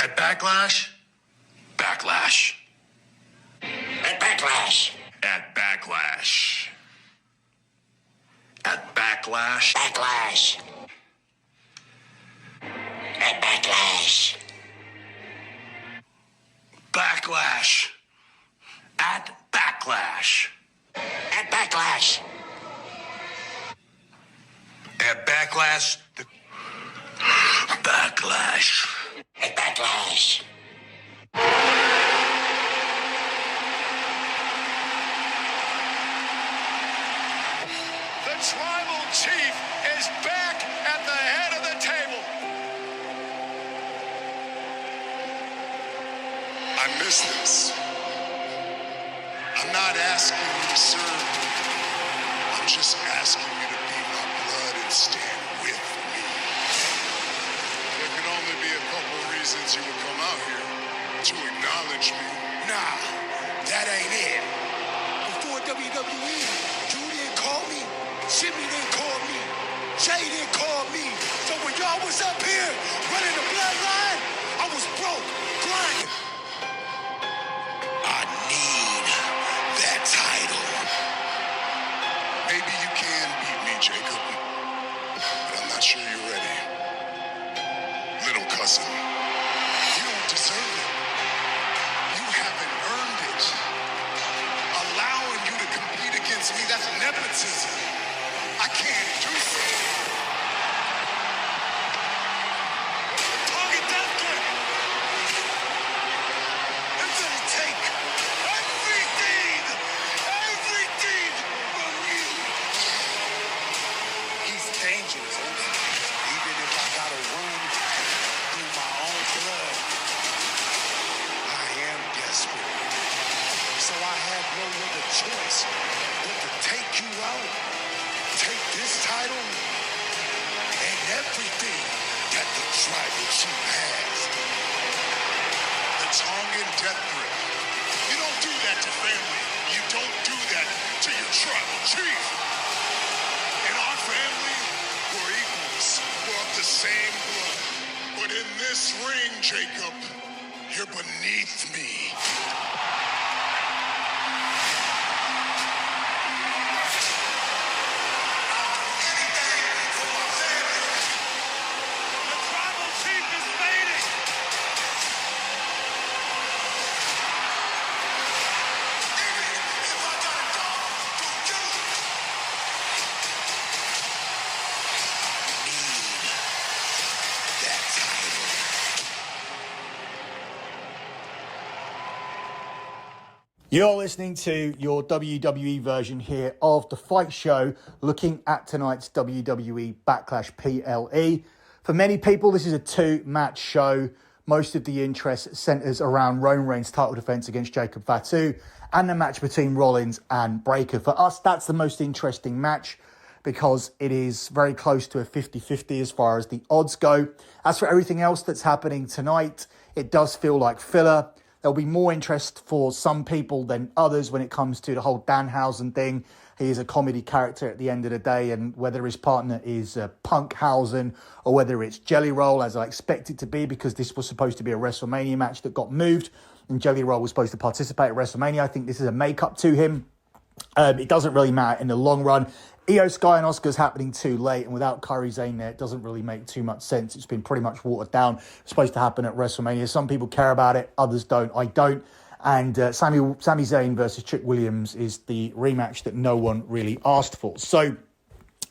At Backlash? Backlash. At Backlash. At Backlash. At Backlash. Backlash. At Backlash. Backlash. At Backlash. At Backlash. At Backlash. Backlash. At Backlash. The Tribal Chief is back at the head of the table. I miss this. I'm not asking you to serve me. I'm just asking you to be my blood and stand with me. There can only be a couple reasons you would come out here. To acknowledge me. Nah, that ain't it. Before WWE, you didn't call me. Jimmy didn't call me. Jay didn't call me. So when y'all was up here running the bloodline, I was broke, grinding. I need that title. Maybe you can beat me, Jacob, but I'm not sure you're ready. Little cousin, you don't deserve it. You haven't earned it. Allowing you to compete against me, that's nepotism. I can't do that. Target death grip. It's gonna take everything from you. He's dangerous, even if I gotta run through my own blood. I am desperate, so I have no other choice but to take you out, take this title, and everything that the Tribal Chief has. The Tongan death grip. You don't do that to family. You don't do that to your Tribal Chief. In our family, we're equals. We're of the same blood. But in this ring, Jacob, you're beneath me. You're listening to your WWE version here of The Fight Show, looking at tonight's WWE Backlash PLE. For many people, this is a two-match show. Most of the interest centers around Roman Reigns' title defense against Jacob Fatu and the match between Rollins and Breakker. For us, that's the most interesting match because it is very close to a 50-50 as far as the odds go. As for everything else that's happening tonight, it does feel like filler. There'll be more interest for some people than others when it comes to the whole Danhausen thing. He is a comedy character at the end of the day, and whether his partner is Punkhausen or whether it's Jelly Roll, as I expect it to be, because this was supposed to be a WrestleMania match that got moved, and Jelly Roll was supposed to participate at WrestleMania. I think this is a make-up to him. It doesn't really matter in the long run. Io Sky and Asuka's happening too late, and without Kairi Sane there, it doesn't really make too much sense. It's been pretty much watered down. It's supposed to happen at WrestleMania. Some people care about it, others don't. I don't. And Sami Zayn versus Trick Williams is the rematch that no one really asked for. So,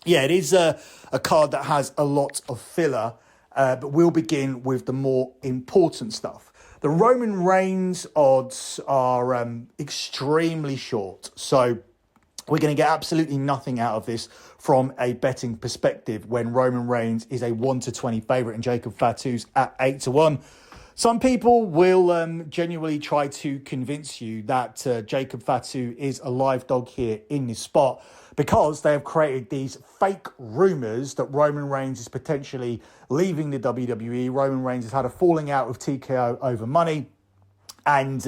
yeah, it is a card that has a lot of filler, but we'll begin with the more important stuff. The Roman Reigns odds are extremely short, so we're going to get absolutely nothing out of this from a betting perspective when Roman Reigns is a 1-20 favourite and Jacob Fatu's at 8-1. Some people will genuinely try to convince you that Jacob Fatu is a live dog here in this spot because they have created these fake rumours that Roman Reigns is potentially leaving the WWE. Roman Reigns has had a falling out with TKO over money, and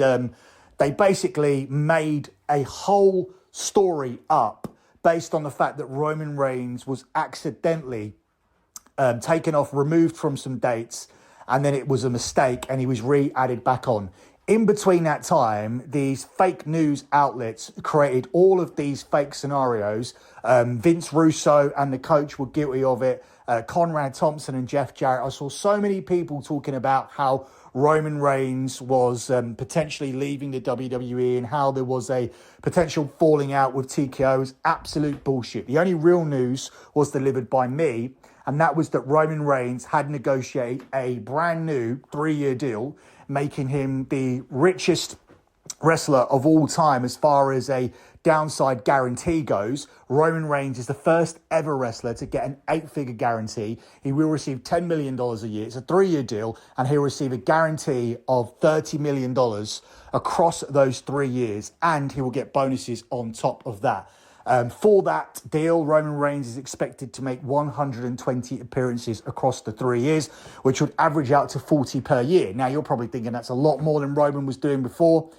they basically made a whole story up based on the fact that Roman Reigns was accidentally taken off, removed from some dates, and then it was a mistake and he was re-added back on. In between that time, these fake news outlets created all of these fake scenarios. Vince Russo and the coach were guilty of it. Conrad Thompson and Jeff Jarrett. I saw so many people talking about how Roman Reigns was potentially leaving the WWE and how there was a potential falling out with TKO. It was absolute bullshit. The only real news was delivered by me, and that was that Roman Reigns had negotiated a brand new 3-year deal, making him the richest wrestler of all time as far as a downside guarantee goes. Roman Reigns is the first ever wrestler to get an 8-figure guarantee. He will receive $10 million a year. It's a 3-year deal, and he'll receive a guarantee of $30 million across those 3 years, and he will get bonuses on top of that. For that deal, Roman Reigns is expected to make 120 appearances across the 3 years, which would average out to 40 per year. Now, you're probably thinking that's a lot more than Roman was doing before.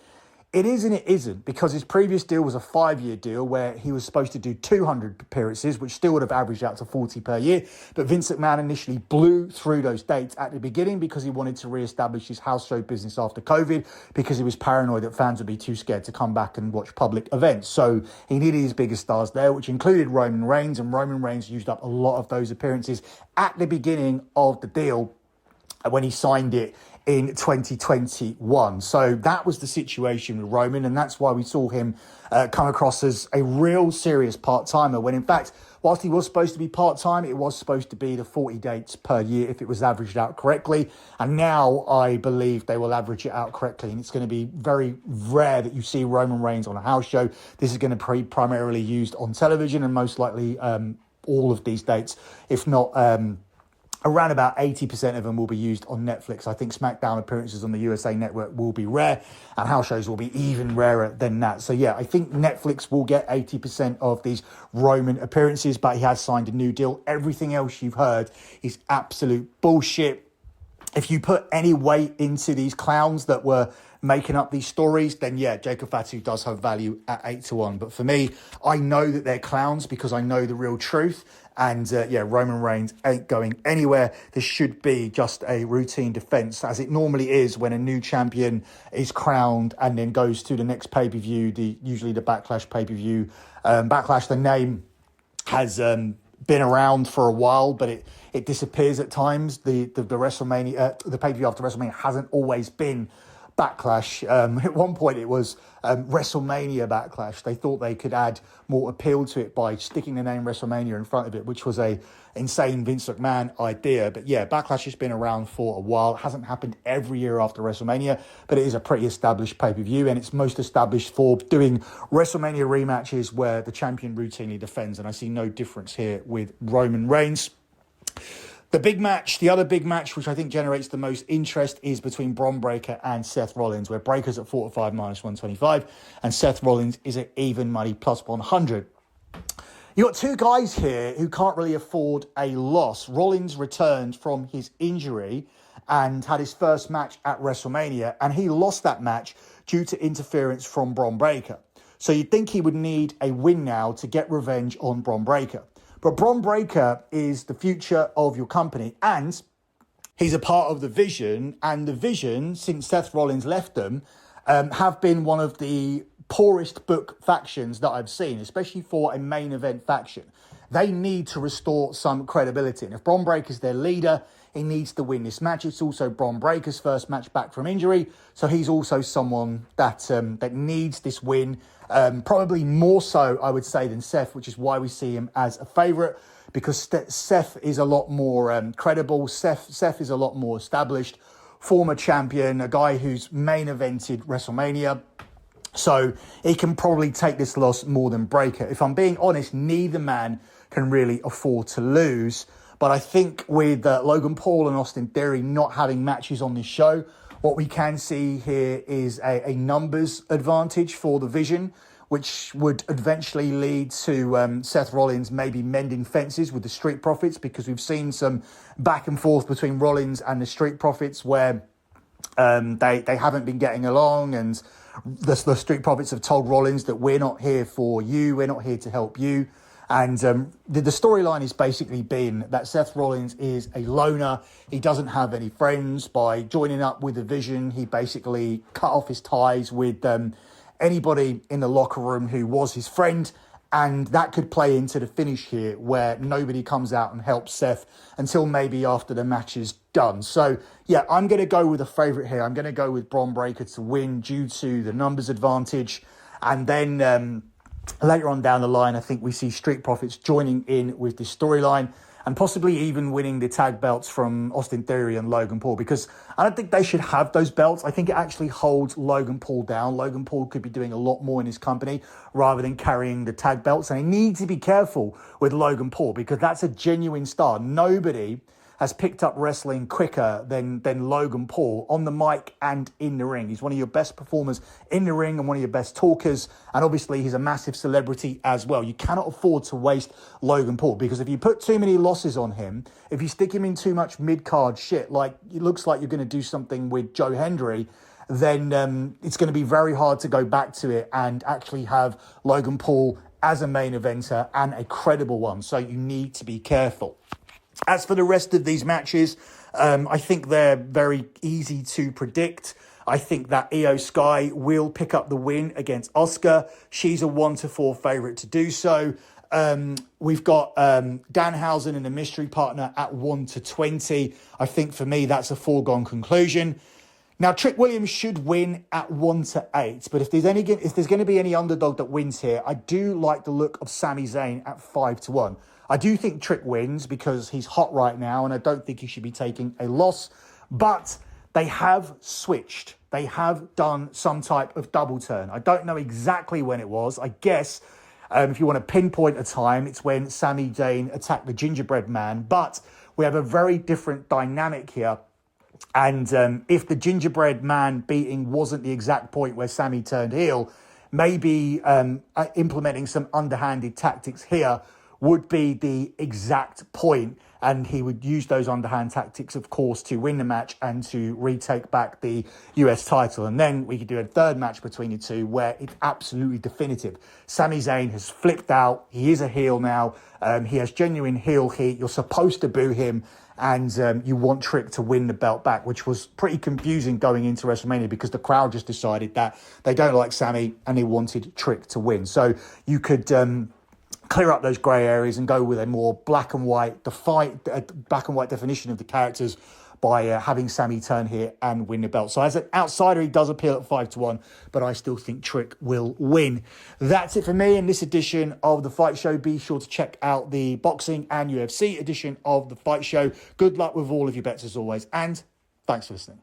It is and it isn't, because his previous deal was a 5-year deal where he was supposed to do 200 appearances, which still would have averaged out to 40 per year. But Vince McMahon initially blew through those dates at the beginning because he wanted to re-establish his house show business after COVID, because he was paranoid that fans would be too scared to come back and watch public events. So he needed his biggest stars there, which included Roman Reigns, and Roman Reigns used up a lot of those appearances at the beginning of the deal when he signed it in 2021. So that was the situation with Roman, and that's why we saw him come across as a real serious part-timer, when in fact, whilst he was supposed to be part-time, it was supposed to be the 40 dates per year if it was averaged out correctly. And now I believe they will average it out correctly, and it's going to be very rare that you see Roman Reigns on a house show. This is going to be primarily used on television, and most likely all of these dates, if not around about 80% of them, will be used on Netflix. I think SmackDown appearances on the USA Network will be rare, and house shows will be even rarer than that. So yeah, I think Netflix will get 80% of these Roman appearances, but he has signed a new deal. Everything else you've heard is absolute bullshit. If you put any weight into these clowns that were making up these stories, then yeah, Jacob Fatu does have value at 8-1. But for me, I know that they're clowns because I know the real truth. And yeah, Roman Reigns ain't going anywhere. This should be just a routine defense, as it normally is when a new champion is crowned and then goes to the next pay-per-view, usually the Backlash pay-per-view. Backlash, the name has been around for a while, but it disappears at times. The WrestleMania, the pay-per-view after WrestleMania hasn't always been Backlash. At one point it was WrestleMania Backlash. They thought they could add more appeal to it by sticking the name WrestleMania in front of it, which was a insane Vince McMahon idea. But yeah, Backlash has been around for a while. It hasn't happened every year after WrestleMania, but it is a pretty established pay-per-view, and it's most established for doing WrestleMania rematches where the champion routinely defends, and I see no difference here with Roman Reigns. The big match, the other big match, which I think generates the most interest, is between Bron Breakker and Seth Rollins, where Breakker's at 4-5 minus 125, and Seth Rollins is at even money plus 100. You got two guys here who can't really afford a loss. Rollins returned from his injury and had his first match at WrestleMania, and he lost that match due to interference from Bron Breakker. So you'd think he would need a win now to get revenge on Bron Breakker. But Bron Breakker is the future of your company, and he's a part of the Vision. And the Vision, since Seth Rollins left them, have been one of the poorest book factions that I've seen, especially for a main event faction. They need to restore some credibility. And if Bron Breakker's their leader, he needs to win this match. It's also Bron Breakker's first match back from injury, so he's also someone that needs this win. Probably more so, I would say, than Seth, which is why we see him as a favourite, because Seth is a lot more credible. Seth is a lot more established, former champion, a guy who's main evented WrestleMania. So he can probably take this loss more than Breakker. If I'm being honest, neither man can really afford to lose. But I think with Logan Paul and Austin Theory not having matches on this show, what we can see here is a numbers advantage for the Vision, which would eventually lead to Seth Rollins maybe mending fences with the Street Profits, because we've seen some back and forth between Rollins and the Street Profits where they haven't been getting along, and the Street Profits have told Rollins that we're not here for you, we're not here to help you. And the storyline has basically been that Seth Rollins is a loner. He doesn't have any friends. By joining up with the Vision, he basically cut off his ties with anybody in the locker room who was his friend. And that could play into the finish here, where nobody comes out and helps Seth until maybe after the match is done. So, yeah, I'm going to go with a favourite here. I'm going to go with Bron Breakker to win due to the numbers advantage. And then later on down the line, I think we see Street Profits joining in with this storyline and possibly even winning the tag belts from Austin Theory and Logan Paul, because I don't think they should have those belts. I think it actually holds Logan Paul down. Logan Paul could be doing a lot more in his company rather than carrying the tag belts. And they need to be careful with Logan Paul, because that's a genuine star. Nobody has picked up wrestling quicker than Logan Paul on the mic and in the ring. He's one of your best performers in the ring and one of your best talkers. And obviously he's a massive celebrity as well. You cannot afford to waste Logan Paul, because if you put too many losses on him, if you stick him in too much mid-card shit, like it looks like you're going to do something with Joe Hendry, then it's going to be very hard to go back to it and actually have Logan Paul as a main eventer and a credible one. So you need to be careful. As for the rest of these matches, I think they're very easy to predict. I think that Io Sky will pick up the win against Asuka. She's a 1-4 favourite to do so. We've got Danhausen and the mystery partner at 1-20. I think for me, that's a foregone conclusion. Now, Trick Williams should win at 1-8, but if there's going to be any underdog that wins here, I do like the look of Sami Zayn at 5-1. I do think Trick wins because he's hot right now, and I don't think he should be taking a loss. But they have switched. They have done some type of double turn. I don't know exactly when it was. I guess if you want to pinpoint a time, it's when Sami Zayn attacked the Gingerbread Man. But we have a very different dynamic here. And if the Gingerbread Man beating wasn't the exact point where Sami turned heel, maybe implementing some underhanded tactics here would be the exact point, and he would use those underhand tactics, of course, to win the match and to retake back the US title. And then we could do a third match between the two where it's absolutely definitive. Sami Zayn has flipped out. He is a heel now. He has genuine heel heat. You're supposed to boo him, and you want Trick to win the belt back, which was pretty confusing going into WrestleMania because the crowd just decided that they don't like Sami and they wanted Trick to win. So you could clear up those grey areas and go with a more black and white definition of the characters by having Sami turn here and win the belt. So as an outsider, he does appeal at 5-1, but I still think Trick will win. That's it for me in this edition of The Fight Show. Be sure to check out the boxing and UFC edition of The Fight Show. Good luck with all of your bets as always, and thanks for listening.